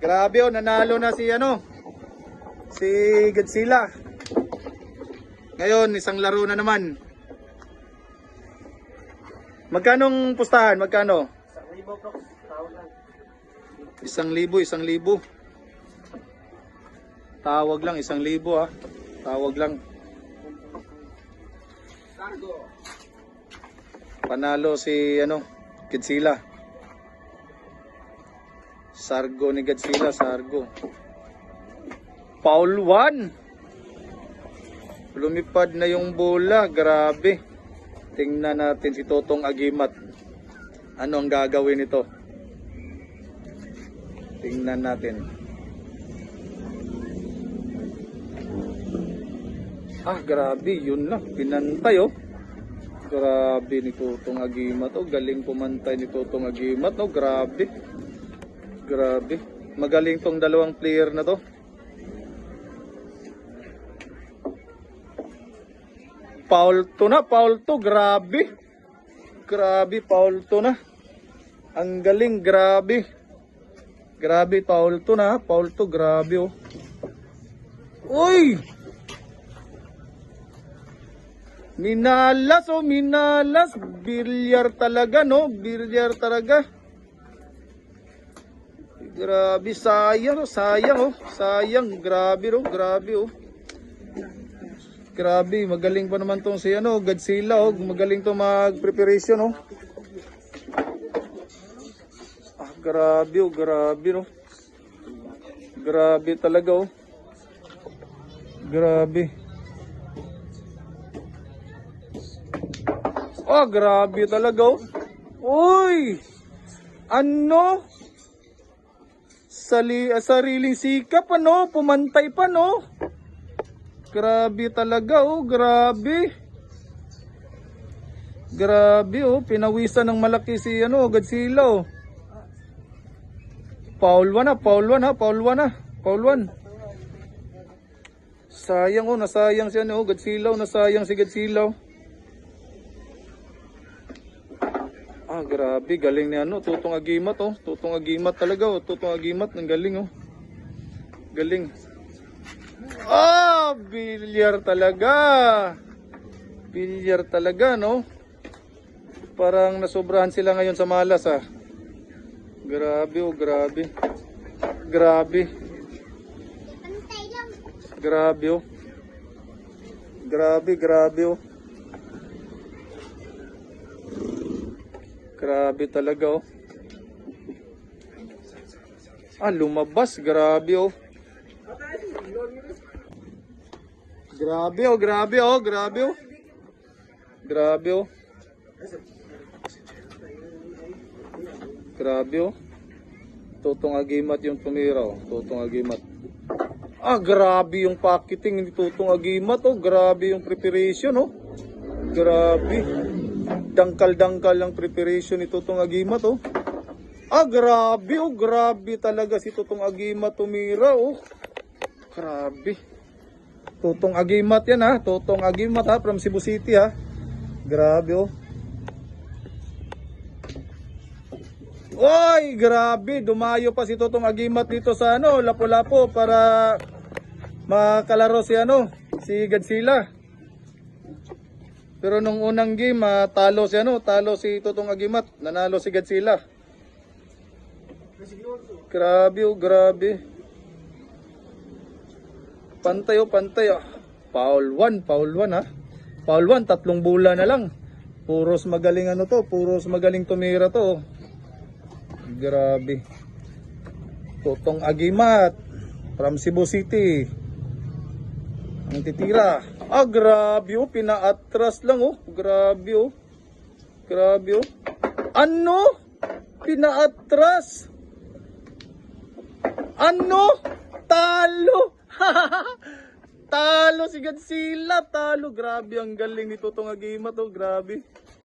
Grabe oh, nanalo na si si Godzilla. Ngayon, isang laro na naman. Magkanong pustahan? Magkano? 1,000. Tawag lang, 1,000 ha. Tawag lang. Panalo si Godzilla. Sargo ni Godzilla, Sargo. Foul 1. Lumipad na yung bola, grabe. Tingnan natin si Totong Agimat. Ano ang gagawin nito? Tingnan natin. Grabe, yun lang. Pinantay oh. Grabe ni Totong Agimat oh. Galing pumantay ni Totong Agimat oh. Grabe. Grabe. Magaling tong dalawang player na to. Foul to na, foul to. Grabe. Grabe, foul to na. Ang galing, grabe. Grabe, foul to na. Foul to, grabe oh. Uy! Minalas oh, minalas. Bilyar talaga no, bilyar talaga. Grabe, sayang oh, sayang oh. Sayang, grabe oh, grabe oh. Grabe, magaling pa naman tong si Godzilla oh. Magaling to mag-preparation oh. Grabe oh, grabe oh. Grabe talaga oh. Grabe. Grabe talaga oh. Uy! Ano? Sariling sikap pumantay pa no. Grabe talaga oh, grabe. Grabe oh, pinawisan ng malaki si Godzilla oh. Foul 1 na, foul 1 ha, foul 1 na, foul 1. Sayang oh, nasayang si Godzilla oh, nasayang si Godzilla oh. Grabe, galing ni Totong Agimat oh. Totong Agimat talaga oh, Totong Agimat, ng galing oh. Galing. Bilyar talaga. Bilyar talaga, no? Parang nasobrahan sila ngayon sa malas, ah. Grabe, oh, grabe. Grabe. Grabe, oh. Grabe, grabe, oh. Grabe talaga, oh. Lumabas. Grabe, oh. Grabe oh, grabe oh, grabe oh. Grabe oh. Grabe oh. Totong Agimat yung tumira oh, Totong Agimat. Grabe yung packeting ni Totong Agimat oh, grabe yung preparation oh. Grabe. Dangkal-dangkal ang preparation ni Totong Agimat oh. Grabe oh, grabe talaga si Totong Agimat tumira oh. Grabe. Totong Agimat yan ha. Totong Agimat ha. From Cebu City ha. Grabe oh. Oy, grabe. Dumayo pa si Totong Agimat dito sa Lapu-Lapu para makalaro si si Godzilla. Pero nung unang game talo si Totong Agimat. Nanalo si Godzilla. Grabe oh, grabe. Pantay oh, pantay oh. Foul 1 ha. Foul 1, 3 bola na lang. Puros magaling puros magaling tumira to. Grabe. Totong Agimat from Cebu City. Ang titira. Grabe oh, pinaatras lang oh. Grabe oh. Grabe oh. Pinaatras. Talo. Talo si Godzilla, talo. Grabe, ang galing ni Totong Agimat oh, grabe.